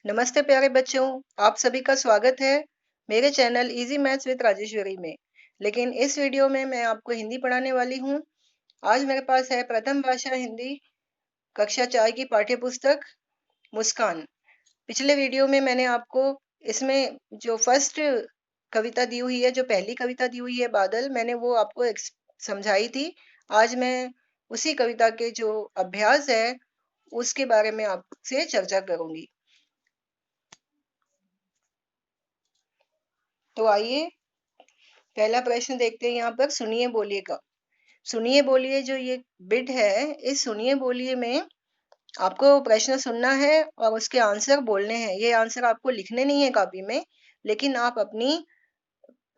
नमस्ते प्यारे बच्चों, आप सभी का स्वागत है मेरे channel easy maths with Rajeshwari में। लेकिन इस वीडियो में मैं आपको हिंदी पढ़ाने वाली हूँ। आज मेरे पास है प्रथम भाषा हिंदी कक्षा 4 की पाठ्य पुस्तक मुस्कान। पिछले वीडियो में मैंने आपको इसमें जो फर्स्ट कविता दी हुई है, जो पहली कविता दी हुई है बादल, मैंने वो आपको समझाई थी। आज मैं उसी कविता के जो अभ्यास है उसके बारे में आपसे चर्चा करूंगी। तो आइए पहला प्रश्न देखते हैं। यहाँ पर सुनिए बोलिए का सुनिए बोलिए जो ये बिट है, इस सुनिए बोलिए में आपको प्रश्न सुनना है और उसके आंसर बोलने हैं। ये आंसर आपको लिखने नहीं है कॉपी में, लेकिन आप अपनी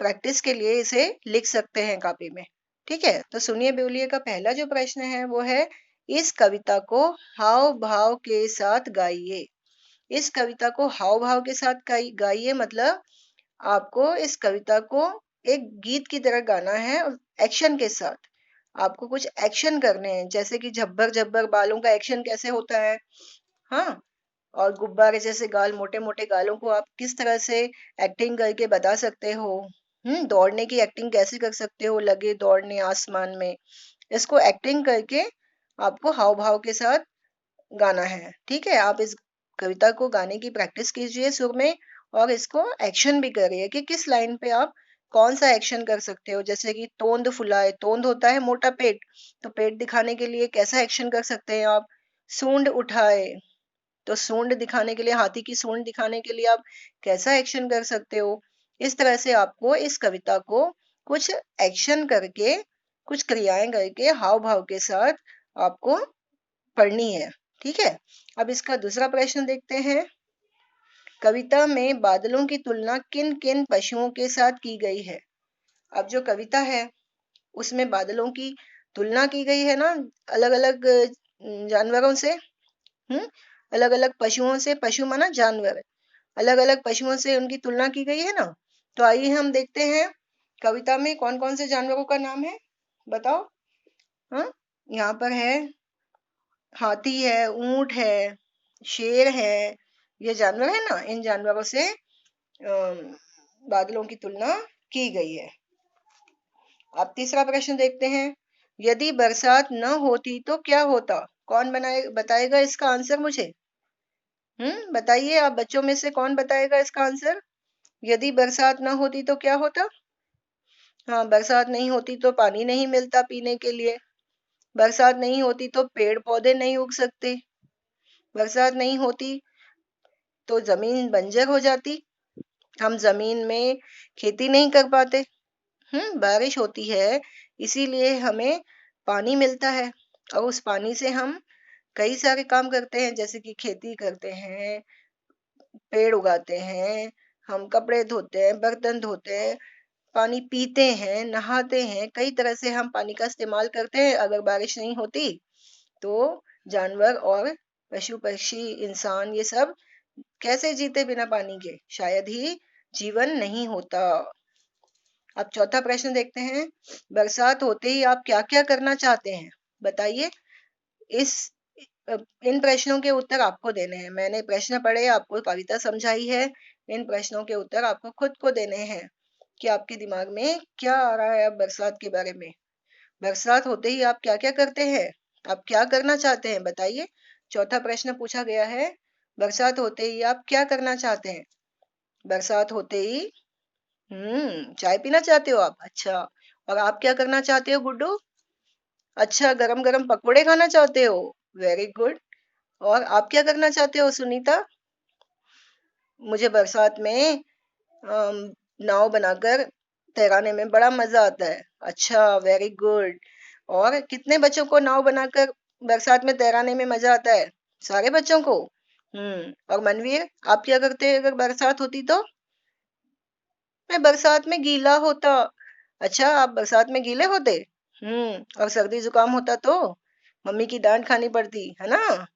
प्रैक्टिस के लिए इसे लिख सकते हैं कॉपी में। ठीक है, तो सुनिए बोलिए का पहला जो प्रश्न है वो है, इस कविता को हाव भाव के साथ गाइए। इस कविता को हाव भाव के साथ गाइए मतलब आपको इस कविता को एक गीत की तरह गाना है, एक्शन के साथ। आपको कुछ एक्शन करने हैं, जैसे कि झब्बर झब्बर बालों का एक्शन कैसे होता है, हाँ। और गुब्बारे जैसे गाल, मोटे मोटे गालों को आप किस तरह से एक्टिंग करके बता सकते हो। दौड़ने की एक्टिंग कैसे कर सकते हो, लगे दौड़ने आसमान में। इसको एक्टिंग करके आपको हाव भाव के साथ गाना है। ठीक है, आप इस कविता को गाने की प्रैक्टिस कीजिए सुर में, और इसको एक्शन भी करिए कि किस लाइन पे आप कौन सा एक्शन कर सकते हो। जैसे कि तोंद फुलाए, तोंद होता है मोटा पेट, तो पेट दिखाने के लिए कैसा एक्शन कर सकते हैं आप। सूंड उठाए, तो सूंड दिखाने के लिए, हाथी की सूंड दिखाने के लिए आप कैसा एक्शन कर सकते हो। इस तरह से आपको इस कविता को कुछ एक्शन करके, कुछ क्रियाएं करके, हाव भाव के साथ आपको पढ़नी है। ठीक है, अब इसका दूसरा प्रश्न देखते हैं। कविता में बादलों की तुलना किन किन पशुओं के साथ की गई है। अब जो कविता है उसमें बादलों की तुलना की गई है ना, अलग अलग जानवरों से, अलग अलग पशुओं से। पशु माना जानवर, अलग अलग पशुओं से उनकी तुलना की गई है ना। तो आइए हम देखते हैं कविता में कौन कौन से जानवरों का नाम है, बताओ। हाँ, यहाँ पर है हाथी है, ऊंट है, शेर है। ये जानवर है ना, इन जानवरों से बादलों की तुलना की गई है। अब तीसरा प्रश्न देखते हैं। यदि बरसात न होती तो क्या होता। कौन बताएगा इसका आंसर मुझे। बताइए, आप बच्चों में से कौन बताएगा इसका आंसर। यदि बरसात न होती तो क्या होता। हाँ, बरसात नहीं होती तो पानी नहीं मिलता पीने के लिए। बरसात नहीं होती तो पेड़ पौधे नहीं उग सकते। बरसात नहीं होती तो जमीन बंजर हो जाती, हम जमीन में खेती नहीं कर पाते। बारिश होती है इसीलिए हमें पानी मिलता है, और उस पानी से हम कई सारे काम करते हैं, जैसे कि खेती करते हैं, पेड़ उगाते हैं, हम कपड़े धोते हैं, बर्तन धोते हैं, पानी पीते हैं, नहाते हैं। कई तरह से हम पानी का इस्तेमाल करते हैं। अगर बारिश नहीं होती तो जानवर और पशु पक्षी इंसान ये सब कैसे जीते बिना पानी के, शायद ही जीवन नहीं होता। अब चौथा प्रश्न देखते हैं। बरसात होते ही आप क्या क्या करना चाहते हैं, बताइए। इस इन प्रश्नों के उत्तर आपको देने हैं। मैंने प्रश्न पढ़े, आपको कविता समझाई है। इन प्रश्नों के उत्तर आपको खुद को देने हैं कि आपके दिमाग में क्या आ रहा है अब बरसात के बारे में। बरसात होते ही आप क्या क्या करते हैं, आप क्या करना चाहते हैं, बताइए। चौथा प्रश्न पूछा गया है, बरसात होते ही आप क्या करना चाहते हैं। बरसात होते ही चाय पीना चाहते हो आप, अच्छा। और आप क्या करना चाहते हो गुड्डू। अच्छा, गरम गरम पकोड़े खाना चाहते हो, वेरी गुड। और आप क्या करना चाहते हो सुनीता। मुझे बरसात में नाव बनाकर तैराने में बड़ा मजा आता है, अच्छा, वेरी गुड। और कितने बच्चों को नाव बनाकर बरसात में तैराने में मजा आता है, सारे बच्चों को। और मनवीर, आप क्या करते अगर बरसात होती तो। मैं बरसात में गीला होता। अच्छा, आप बरसात में गीले होते। और सर्दी जुकाम होता तो मम्मी की डांट खानी पड़ती है ना।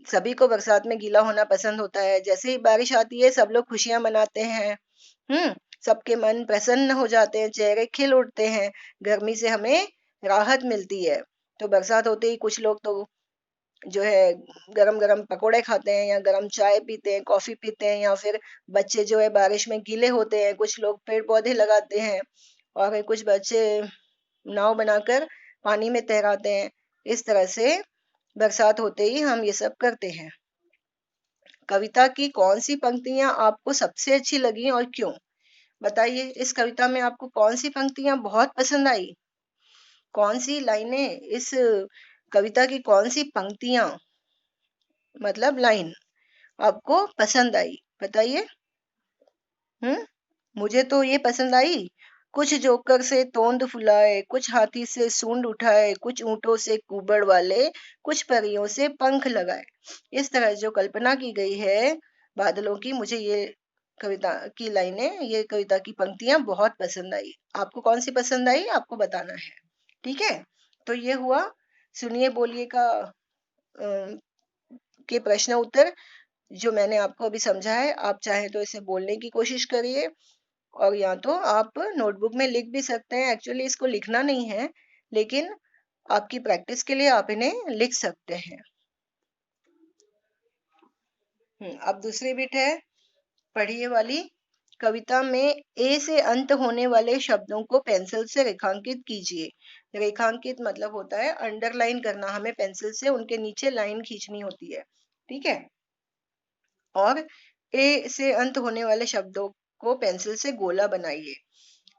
सभी को बरसात में गीला होना पसंद होता है। जैसे ही बारिश आती है सब लोग खुशियां मनाते हैं। सबके मन प्रसन्न हो जाते हैं, चेहरे खिल उठते हैं, गर्मी से हमें राहत मिलती है। तो बरसात होते ही कुछ लोग तो जो है गरम गरम पकोड़े खाते हैं, या गरम चाय पीते हैं, कॉफी पीते हैं, या फिर बच्चे जो है बारिश में गीले होते हैं, कुछ लोग पेड़ पौधे लगाते हैं, और फिर कुछ बच्चे नाव बनाकर पानी में तैराते हैं। इस तरह से बरसात होते ही हम ये सब करते हैं। कविता की कौन सी पंक्तियां आपको सबसे अच्छी लगी और क्यों? बताइए, इस कविता में आपको कौन सी पंक्तियां बहुत पसंद आई? कौन सी लाइनें, इस कविता की कौन सी पंक्तियां, मतलब लाइन, आपको पसंद आई? बताइए। हम्म मुझे तो ये पसंद आई, कुछ जोकर से तोंद फुलाए, कुछ हाथी से सूंड उठाए, कुछ ऊंटों से कुबड़ वाले, कुछ परियों से पंख लगाए। इस तरह जो कल्पना की गई है बादलों की, मुझे ये कविता की लाइनें, ये कविता की पंक्तियां बहुत पसंद आई। आपको कौन सी पसंद आई, आपको बताना है। ठीक है, तो ये हुआ सुनिए बोलिए का के प्रश्न उत्तर, जो मैंने आपको अभी समझा है। आप चाहे तो इसे बोलने की कोशिश करिए, और या तो आप नोटबुक में लिख भी सकते हैं। एक्चुअली इसको लिखना नहीं है, लेकिन आपकी प्रैक्टिस के लिए आप इन्हें लिख सकते हैं। अब दूसरी बिट है, पढ़िए वाली। कविता में ए से अंत होने वाले शब्दों को पेंसिल से रेखांकित कीजिए। रेखांकित मतलब होता है अंडरलाइन करना, हमें पेंसिल से उनके नीचे लाइन खींचनी होती है। ठीक है, और ए से अंत होने वाले शब्दों को पेंसिल से गोला बनाइए।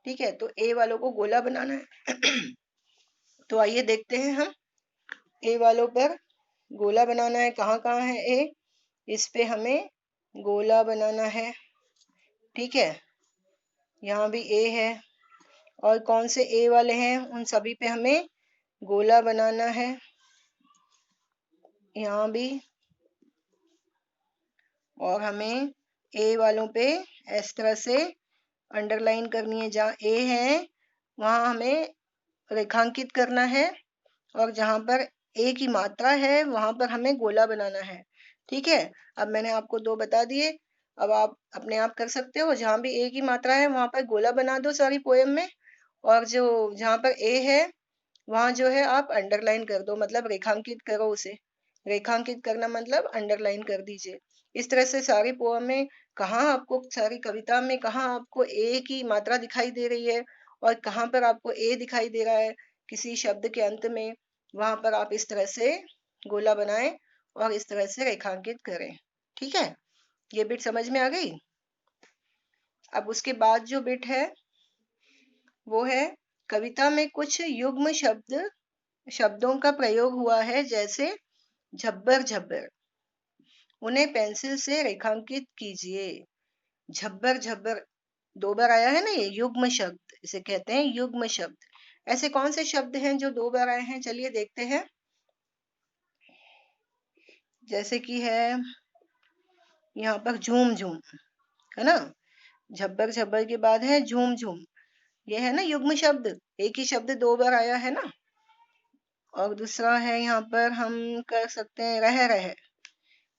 ठीक है, तो ए वालों को गोला बनाना है। तो आइए देखते हैं हम, ए वालों पर गोला बनाना है। कहाँ कहाँ है ए? इस पे हमें गोला बनाना है। ठीक है, यहाँ भी ए है, और कौन से ए वाले हैं उन सभी पे हमें गोला बनाना है। यहाँ भी, और हमें ए वालों पे इस तरह से अंडरलाइन करनी है। जहाँ ए है वहां हमें रेखांकित करना है, और जहां पर ए की मात्रा है वहां पर हमें गोला बनाना है। ठीक है, अब मैंने आपको दो बता दिए, अब आप अपने आप कर सकते हो। जहां भी ए की मात्रा है वहां पर गोला बना दो सारी पोयम में, और जो जहां पर ए है वहां जो है आप अंडरलाइन कर दो, मतलब रेखांकित करो उसे। रेखांकित करना मतलब अंडरलाइन कर दीजिए। इस तरह से सारी पोयम में, कहाँ आपको, सारी कविता में कहाँ आपको ए की मात्रा दिखाई दे रही है, और कहाँ पर आपको ए दिखाई दे रहा है किसी शब्द के अंत में, वहां पर आप इस तरह से गोला बनाएं और इस तरह से रेखांकित करें। ठीक है, ये बिट समझ में आ गई? अब उसके बाद जो बिट है वो है, कविता में कुछ युग्म शब्दों का प्रयोग हुआ है, जैसे झब्बर झब्बर। उन्हें पेंसिल से रेखांकित कीजिए। झब्बर झब्बर दो बार आया है ना, ये युग्म शब्द, इसे कहते हैं युग्म शब्द। ऐसे कौन से शब्द हैं जो दो बार आए हैं? चलिए देखते हैं। जैसे कि है यहाँ पर झूम झूम, है ना, झब्बर झब्बर के बाद है झूम झूम। ये है ना युग्म शब्द, एक ही शब्द दो बार आया है ना। और दूसरा है यहाँ पर हम कर सकते हैं रह रहे।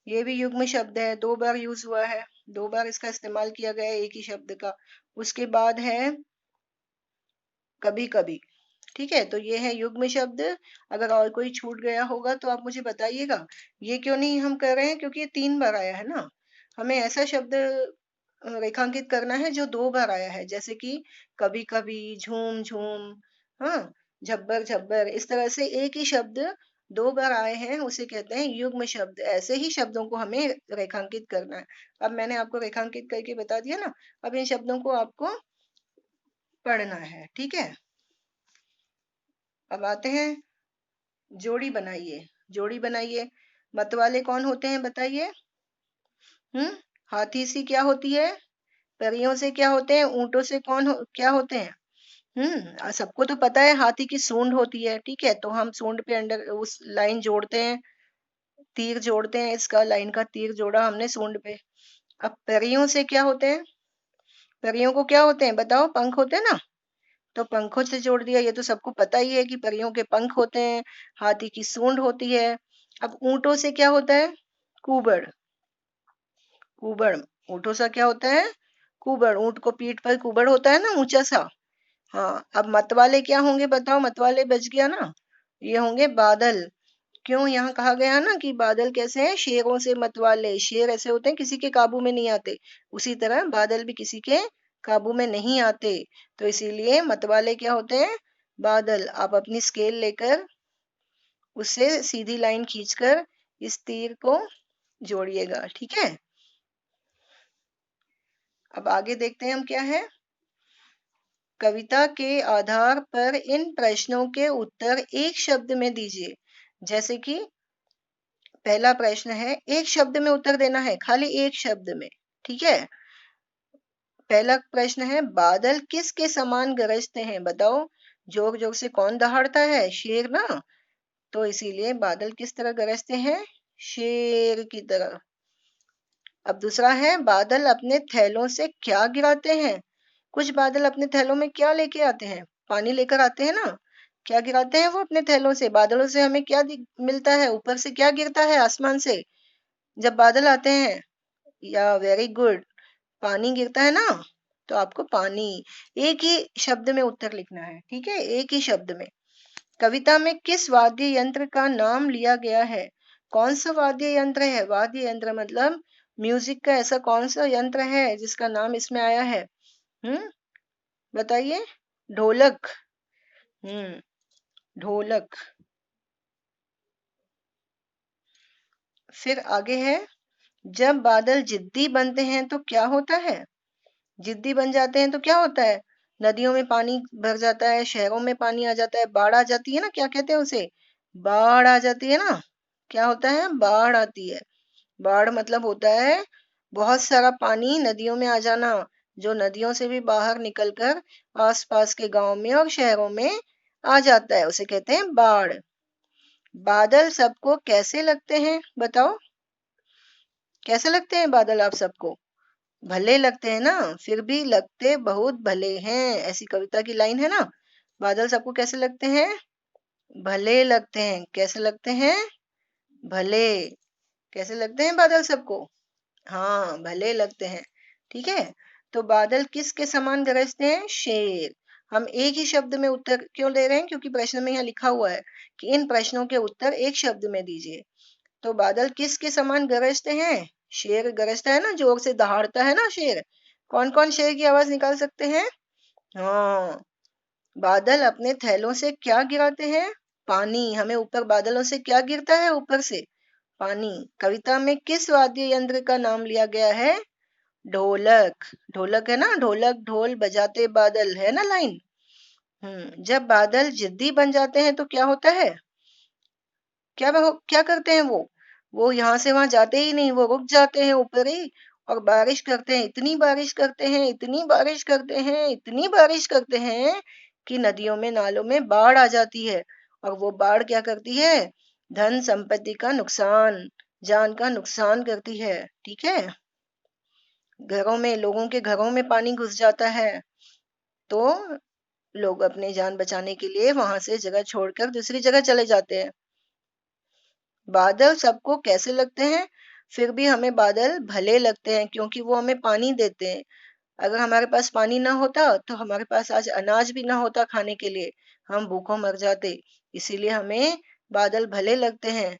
ये भी युग्म शब्द है, दो बार यूज हुआ है, दो बार इसका इस्तेमाल किया गया है एक ही शब्द का। उसके बाद है कभी कभी। ठीक है, तो ये है युग्म शब्द। अगर और कोई छूट गया होगा तो आप मुझे बताइएगा। ये क्यों नहीं हम कर रहे हैं? क्योंकि ये तीन बार आया है ना। हमें ऐसा शब्द रेखांकित करना है जो दो बार आया है, जैसे कि कभी कभी, झूम झूम, हाँ, झब्बर झब्बर। इस तरह से एक ही शब्द दो बार आए हैं उसे कहते हैं युग्म शब्द। ऐसे ही शब्दों को हमें रेखांकित करना है। अब मैंने आपको रेखांकित करके बता दिया ना, अब इन शब्दों को आपको पढ़ना है। ठीक है, अब आते हैं, जोड़ी बनाइए। जोड़ी बनाइए। मतवाले कौन होते हैं बताइए? हाथी से क्या होती है? परियों से क्या होते हैं? ऊंटों से क्या होते हैं? सबको तो पता है हाथी की सूंड होती है। ठीक है, तो हम सूंड पे अंडर उस लाइन जोड़ते हैं, तीर जोड़ते हैं, इसका लाइन का तीर जोड़ा हमने सूंड पे। अब परियों से क्या होते हैं? परियों को क्या होते हैं बताओ? पंख होते हैं ना, तो पंखों से जोड़ दिया। ये तो सबको पता ही है कि परियों के पंख होते हैं, हाथी की सूंड होती है। अब ऊंटों से क्या होता है? कुबड़। कुबड़, ऊंटों से क्या होता है? कुबड़। ऊंट को पीठ पर कुबड़ होता है ना, ऊंचा सा। हाँ, अब मतवाले क्या होंगे बताओ? मतवाले बच गया ना, ये होंगे बादल। क्यों यहाँ कहा गया ना कि बादल कैसे हैं, शेरों से मतवाले। शेर ऐसे होते हैं किसी के काबू में नहीं आते, उसी तरह बादल भी किसी के काबू में नहीं आते। तो इसीलिए मतवाले क्या होते हैं, बादल। आप अपनी स्केल लेकर उससे सीधी लाइन खींचकर इस तीर को जोड़िएगा, ठीक है। अब आगे देखते हैं हम क्या है। कविता के आधार पर इन प्रश्नों के उत्तर एक शब्द में दीजिए। जैसे कि पहला प्रश्न है, एक शब्द में उत्तर देना है, खाली एक शब्द में, ठीक है। पहला प्रश्न है, बादल किसके समान गरजते हैं, बताओ। जोर जोर से कौन दहाड़ता है, शेर ना। तो इसीलिए बादल किस तरह गरजते हैं, शेर की तरह। अब दूसरा है, बादल अपने थैलों से क्या गिराते हैं। कुछ बादल अपने थैलों में क्या लेके आते हैं, पानी लेकर आते हैं ना। क्या गिराते हैं वो अपने थैलों से। बादलों से हमें क्या मिलता है, ऊपर से क्या गिरता है, आसमान से जब बादल आते हैं। या वेरी गुड, पानी गिरता है ना। तो आपको पानी, एक ही शब्द में उत्तर लिखना है, ठीक है, एक ही शब्द में। कविता में किस वाद्य यंत्र का नाम लिया गया है। कौन सा वाद्य यंत्र है, वाद्य यंत्र मतलब म्यूजिक का ऐसा कौन सा यंत्र है जिसका नाम इसमें आया है। बताइए। ढोलक। हम्म ढोलक। फिर आगे है, जब बादल जिद्दी बनते हैं तो क्या होता है। जिद्दी बन जाते हैं तो क्या होता है, नदियों में पानी भर जाता है, शहरों में पानी आ जाता है, बाढ़ आ जाती है ना। क्या कहते हैं उसे, बाढ़ आ जाती है ना। क्या होता है, बाढ़ आती है। बाढ़ मतलब होता है बहुत सारा पानी नदियों में आ जाना, जो नदियों से भी बाहर निकलकर आसपास के गांव में और शहरों में आ जाता है, उसे कहते हैं बाढ़। बादल सबको कैसे लगते हैं, बताओ। कैसे लगते हैं बादल आप सबको, भले लगते हैं ना। फिर भी लगते बहुत भले हैं, ऐसी कविता की लाइन है ना। बादल सबको कैसे लगते हैं, भले लगते हैं। कैसे लगते हैं, भले। कैसे लगते हैं बादल सबको, हाँ भले लगते हैं, ठीक है। तो बादल किसके समान गरजते हैं, शेर। हम एक ही शब्द में उत्तर क्यों दे रहे हैं, क्योंकि प्रश्न में यहाँ लिखा हुआ है कि इन प्रश्नों के उत्तर एक शब्द में दीजिए। तो बादल किसके समान गरजते हैं, शेर गरजता है ना, जोर से दहाड़ता है ना शेर। कौन कौन शेर की आवाज निकाल सकते हैं, हाँ। बादल अपने थैलों से क्या गिराते हैं, पानी। हमें ऊपर बादलों से क्या गिरता है, ऊपर से पानी। कविता में किस वाद्य यंत्र का नाम लिया गया है, ढोलक। ढोलक है ना, ढोलक ढोल बजाते बादल, है ना लाइन। जब बादल जिद्दी बन जाते हैं तो क्या होता है, क्या करते हैं वो यहाँ से वहां जाते ही नहीं, वो रुक जाते हैं ऊपर ही। और बारिश करते हैं, इतनी बारिश करते हैं, इतनी बारिश करते हैं, इतनी बारिश करते हैं कि नदियों में नालों में बाढ़ आ जाती है। और वो बाढ़ क्या करती है, धन संपत्ति का नुकसान, जान का नुकसान करती है, ठीक है। घरों में, लोगों के घरों में पानी घुस जाता है, तो लोग अपनी जान बचाने के लिए वहां से जगह छोड़कर दूसरी जगह चले जाते हैं। बादल सबको कैसे लगते हैं, फिर भी हमें बादल भले लगते हैं, क्योंकि वो हमें पानी देते हैं। अगर हमारे पास पानी ना होता तो हमारे पास आज अनाज भी ना होता खाने के लिए, हम भूखों मर जाते। इसीलिए हमें बादल भले लगते हैं,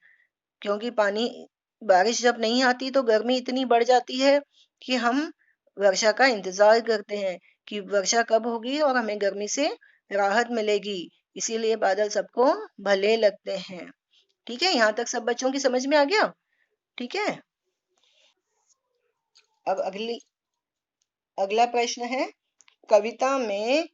क्योंकि पानी, बारिश जब नहीं आती तो गर्मी इतनी बढ़ जाती है कि हम वर्षा का इंतजार करते हैं कि वर्षा कब होगी और हमें गर्मी से राहत मिलेगी। इसीलिए बादल सबको भले लगते हैं, ठीक है। यहाँ तक सब बच्चों की समझ में आ गया, ठीक है। अब अगला प्रश्न है, कविता में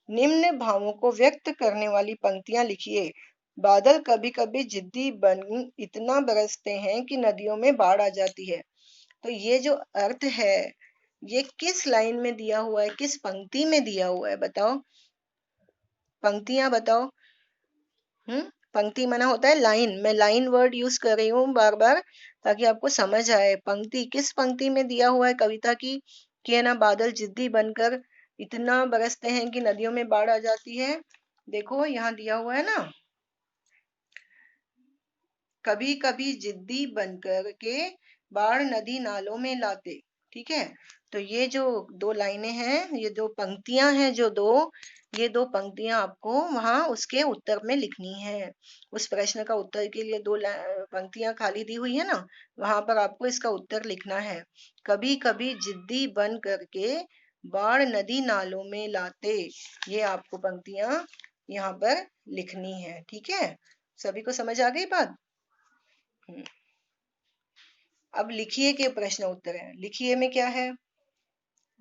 निम्न भावों को व्यक्त करने वाली पंक्तियां लिखिए। बादल कभी कभी जिद्दी बन इतना बरसते हैं कि नदियों में बाढ़ आ जाती है। तो ये जो अर्थ है, ये किस लाइन में दिया हुआ है, किस पंक्ति में दिया हुआ है, बताओ। पंक्तियां बताओ। पंक्ति माना होता है लाइन। मैं लाइन वर्ड यूज कर रही हूँ बार बार ताकि आपको समझ आए। पंक्ति, किस पंक्ति में दिया हुआ है कविता की कि है ना, बादल जिद्दी बनकर इतना बरसते हैं कि नदियों में बाढ़ आ जाती है। देखो यहाँ दिया हुआ है ना, कभी कभी जिद्दी बनकर के बाढ़ नदी नालों में लाते, ठीक है। तो ये जो दो लाइनें हैं, ये दो पंक्तियां हैं, जो दो, ये 2 पंक्तियां आपको वहां उसके उत्तर में लिखनी है। उस प्रश्न का उत्तर के लिए 2 पंक्तियां खाली दी हुई है ना, वहां पर आपको इसका उत्तर लिखना है। कभी कभी जिद्दी बन करके बाढ़ नदी नालों में लाते, ये आपको पंक्तियां यहाँ पर लिखनी है। ठीक है, सभी को समझ आ गई बात? अब लिखिए के प्रश्न उत्तर है। लिखिए में क्या है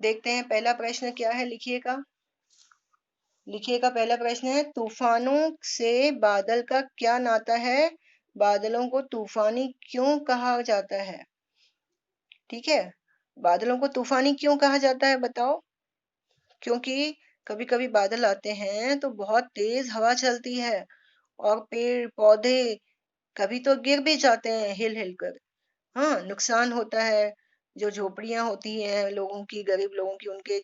देखते हैं। पहला प्रश्न क्या है लिखिए का? लिखिए का पहला प्रश्न है, तूफानों से बादल का क्या नाता है? बादलों को तूफानी क्यों कहा जाता है? ठीक है, बादलों को तूफानी क्यों कहा जाता है बताओ? क्योंकि कभी कभी बादल आते हैं तो बहुत तेज हवा चलती है और पेड़ पौधे कभी तो गिर भी जाते हैं हिल हिल कर। हाँ, नुकसान होता है। जो झोपड़ियां होती हैं लोगों की, गरीब लोगों की, उनके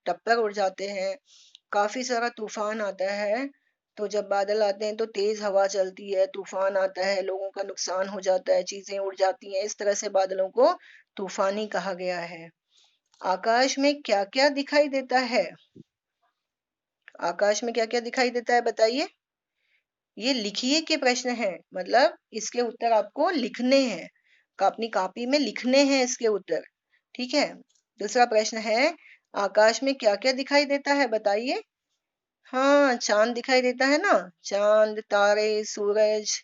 टप्पर उड़ जाते हैं। काफी सारा तूफान आता है। तो जब बादल आते हैं तो तेज हवा चलती है, तूफान आता है, लोगों का नुकसान हो जाता है, चीजें उड़ जाती हैं। इस तरह से बादलों को तूफानी कहा गया है। आकाश में क्या क्या दिखाई देता है? आकाश में क्या क्या दिखाई देता है बताइए? ये लिखिए के प्रश्न है, मतलब इसके उत्तर आपको लिखने हैं, अपनी कॉपी में लिखने हैं इसके उत्तर। ठीक है, दूसरा प्रश्न है, आकाश में क्या क्या दिखाई देता है बताइए? हाँ, चांद दिखाई देता है ना, चांद, तारे, सूरज।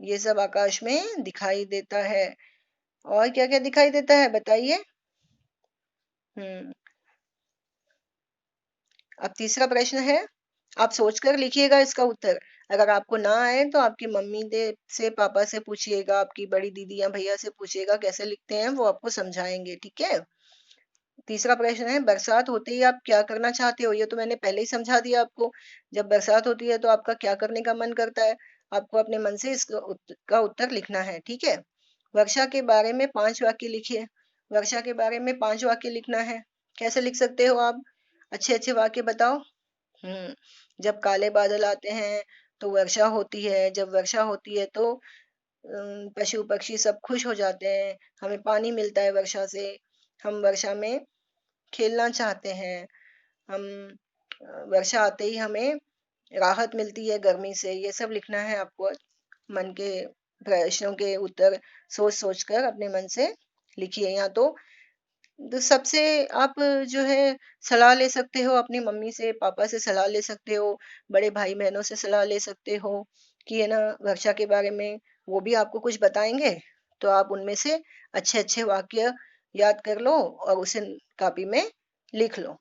ये सब आकाश में दिखाई देता है। और क्या क्या दिखाई देता है बताइए? हम्म अब तीसरा प्रश्न है, आप सोचकर लिखिएगा इसका उत्तर। अगर आपको ना आए तो आपकी मम्मी से, पापा से पूछिएगा, आपकी बड़ी दीदी या भैया से पूछिएगा कैसे लिखते हैं, वो आपको समझाएंगे। ठीक है, तीसरा प्रश्न है, बरसात होते ही आप क्या करना चाहते हो? ये तो मैंने पहले ही समझा दिया आपको। जब बरसात होती है तो आपका क्या करने का मन करता है? आपको अपने मन से इसका उत्तर लिखना है। ठीक है, वर्षा के बारे में 5 वाक्य लिखिए। वर्षा के बारे में 5 वाक्य लिखना है। कैसे लिख सकते हो आप? अच्छे अच्छे वाक्य बताओ। हम्म जब काले बादल आते हैं तो वर्षा होती है। जब वर्षा होती है तो पशु पक्षी सब खुश हो जाते हैं, हमें पानी मिलता है वर्षा से, हम वर्षा में खेलना चाहते हैं। हम वर्षा आते ही हमें राहत मिलती है गर्मी से। ये सब लिखना है आपको। मन के प्रश्नों के उत्तर सोच सोच कर अपने मन से लिखिए। या तो सबसे आप जो है सलाह ले सकते हो, अपनी मम्मी से, पापा से सलाह ले सकते हो, बड़े भाई बहनों से सलाह ले सकते हो कि है ना वर्षा के बारे में, वो भी आपको कुछ बताएंगे। तो आप उनमें से अच्छे अच्छे वाक्य याद कर लो और उसे कॉपी में लिख लो।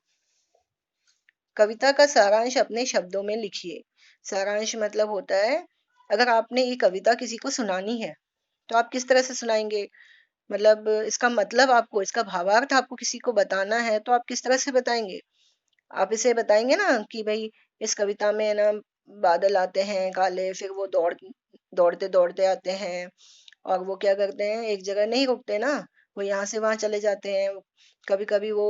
कविता का सारांश अपने शब्दों में लिखिए। सारांश मतलब होता है, अगर आपने ये कविता किसी को सुनानी है तो आप किस तरह से सुनाएंगे? मतलब इसका मतलब आपको, इसका भावार्थ आपको किसी को बताना है तो आप किस तरह से बताएंगे? आप इसे बताएंगे ना कि भाई इस कविता में ना बादल आते हैं काले, फिर वो दौड़ते दौड़ते आते हैं और वो क्या करते हैं, एक जगह नहीं रुकते ना, वो यहाँ से वहां चले जाते हैं। कभी कभी वो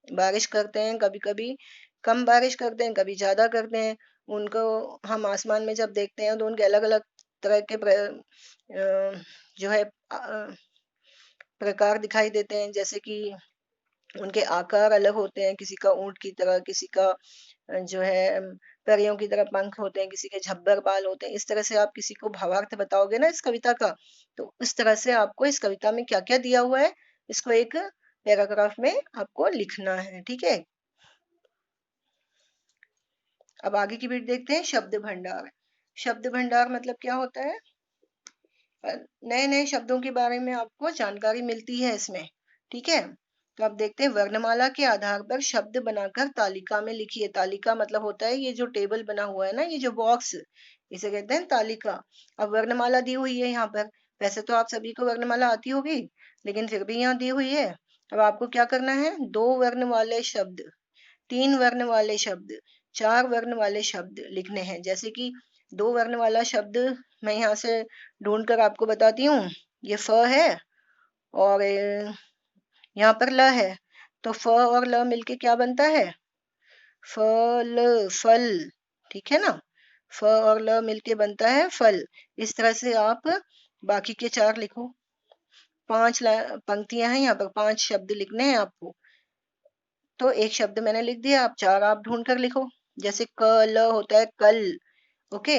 बारिश करते हैं, कभी कभी कम बारिश करते हैं, कभी ज्यादा करते हैं। उनको हम आसमान में जब देखते हैं तो उनके अलग अलग तरह के जो है प्रकार दिखाई देते हैं। जैसे कि उनके आकार अलग होते हैं, किसी का ऊंट की तरह, किसी का जो है परियों की तरह पंख होते हैं, किसी के झब्बर बाल होते हैं। इस तरह से आप किसी को भावार्थ बताओगे ना इस कविता का, तो इस तरह से आपको इस कविता में क्या क्या दिया हुआ है इसको एक पैराग्राफ में आपको लिखना है। ठीक है, अब आगे की बीट देखते हैं। शब्द भंडार। शब्द भंडार मतलब क्या होता है? नए नए शब्दों के बारे में आपको जानकारी मिलती है इसमें। ठीक है, तो आप देखते हैं, वर्णमाला के आधार पर शब्द बनाकर तालिका में लिखिए। तालिका मतलब होता है ये जो टेबल बना हुआ है ना, ये जो बॉक्स, इसे कहते हैं तालिका। अब वर्णमाला दी हुई है यहाँ पर। वैसे तो आप सभी को वर्णमाला आती होगी, लेकिन फिर भी यहाँ दी हुई है। अब आपको क्या करना है, 2 वर्ण वाले शब्द, 3 वर्ण वाले शब्द, 4 वर्ण वाले शब्द लिखने हैं। जैसे कि 2 वर्ण वाला शब्द मैं यहाँ से ढूंढ कर आपको बताती हूँ। ये फ है और यहाँ पर ल है, तो फ और ल मिलके क्या बनता है? फल, फल। ठीक है ना, फ और ल मिलके बनता है फल। इस तरह से आप बाकी के 4 लिखो। 5 पंक्तियां हैं यहाँ पर, 5 शब्द लिखने हैं आपको। तो एक शब्द मैंने लिख दिया, आप चार आप ढूंढ कर लिखो। जैसे क ल होता है कल, ओके,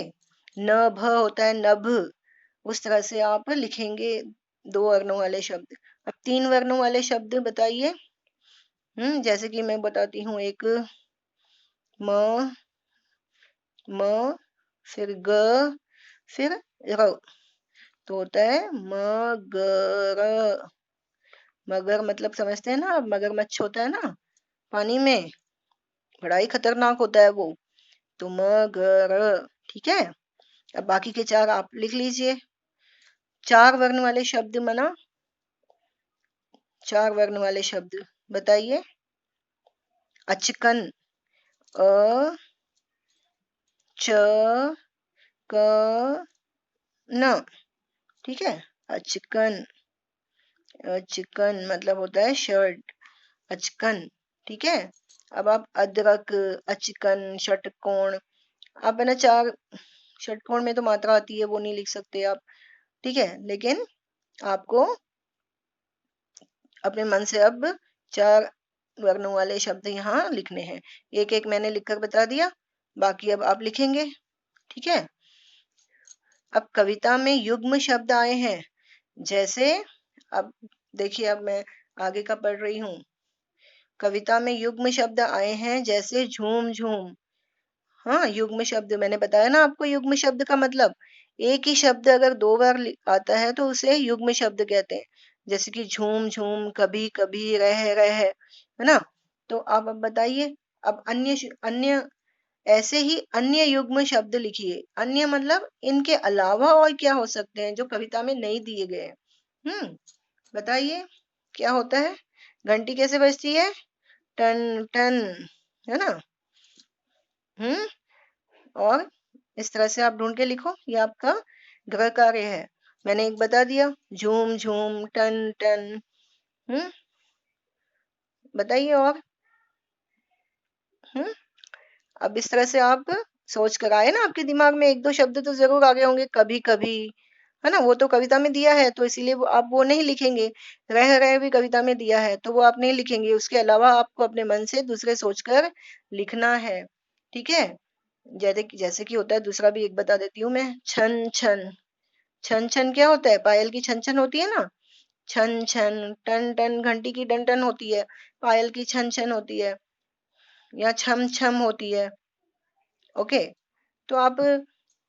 न भ होता है नभ, उस तरह से आप लिखेंगे दो वर्णों वाले शब्द। अब तीन वर्णों वाले शब्द बताइए। जैसे कि मैं बताती हूँ, एक म, म, फिर ग, फिर र, तो होता है मगर। मगर मतलब समझते हैं ना, मगरमच्छ होता है ना पानी में, बड़ा ही खतरनाक होता है वो, तो मगर। ठीक है, अब बाकी के चार आप लिख लीजिए। चार वर्ण वाले शब्द मना, चार वर्ण वाले शब्द बताइए। अचकन, अ, च, क, न, ठीक है, अचकन। अचकन मतलब होता है शर्ट, अचकन, ठीक है। अब आप अदरक, अचकन, षटकोण, आप है ना चार, षटकोण में तो मात्रा आती है वो नहीं लिख सकते आप, ठीक है, लेकिन आपको अपने मन से अब चार वर्णों वाले शब्द यहाँ लिखने हैं। एक एक मैंने लिखकर बता दिया, बाकी अब आप लिखेंगे, ठीक है। अब कविता में युग्म शब्द आए हैं, जैसे, अब देखिए, अब मैं आगे का पढ़ रही हूँ। कविता में युग्म शब्द आए हैं जैसे झूम झूम। हाँ, युग्म शब्द मैंने बताया ना आपको, युग्म शब्द का मतलब एक ही शब्द अगर दो बार आता है तो उसे युग्म शब्द कहते हैं। जैसे कि झूम झूम, कभी कभी, रह रह, है ना। तो आप अब बताइए, अब अन्य ऐसे ही अन्य युग्म शब्द लिखिए। अन्य मतलब इनके अलावा और क्या हो सकते हैं जो कविता में नहीं दिए गए हैं। बताइए क्या होता है। घंटी कैसे बजती है, टन टन, है ना। हम्म और इस तरह से आप ढूंढ के लिखो, ये आपका गृह कार्य है। मैंने एक बता दिया, झूम झूम, टन टन। बताइए और। हम्म अब इस तरह से आप सोच कर आए ना, आपके दिमाग में एक दो शब्द तो जरूर आ गए होंगे, कभी कभी, है ना, वो तो कविता में दिया है तो इसीलिए आप वो नहीं लिखेंगे। रह रहे भी कविता में दिया है तो वो आप नहीं लिखेंगे, उसके अलावा आपको अपने मन से दूसरे सोचकर लिखना है, ठीक है। जैसे कि होता है, दूसरा भी एक बता देती हूँ मैं, छन छन। छन छन क्या होता है, पायल की छन छन होती है ना, छन छन। टन टन घंटी की टन टन होती है, पायल की छन छन होती है, या छम छम होती है, ओके। तो आप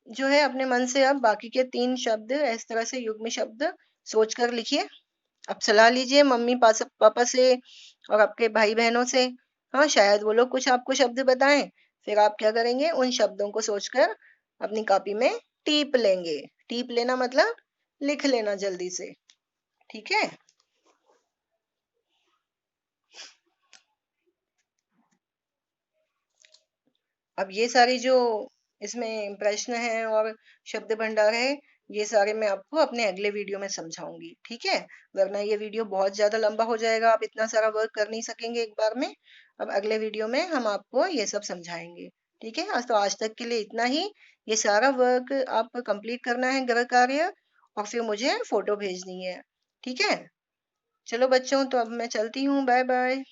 जो है अपने मन से अब बाकी के तीन शब्द इस तरह से युग्म शब्द सोचकर लिखिए। अब सलाह लीजिए मम्मी पापा से और आपके भाई बहनों से। हाँ, शायद वो लोग कुछ आपको शब्द बताएं, फिर आप क्या करेंगे, उन शब्दों को सोचकर अपनी कॉपी में टीप लेंगे। टीप लेना मतलब लिख लेना जल्दी से, ठीक है। अब ये सारी जो इसमें प्रश्न हैं और शब्द भंडार है, ये सारे मैं आपको अपने अगले वीडियो में समझाऊंगी, ठीक है। वरना ये वीडियो बहुत ज्यादा लंबा हो जाएगा, आप इतना सारा वर्क कर नहीं सकेंगे एक बार में। अब अगले वीडियो में हम आपको ये सब समझाएंगे, ठीक है। आज तक के लिए इतना ही। ये सारा वर्क आप कंप्लीट करना है, गृह कार्य, और फिर मुझे फोटो भेजनी है, ठीक है। चलो बच्चों, तो अब मैं चलती हूँ, बाय बाय।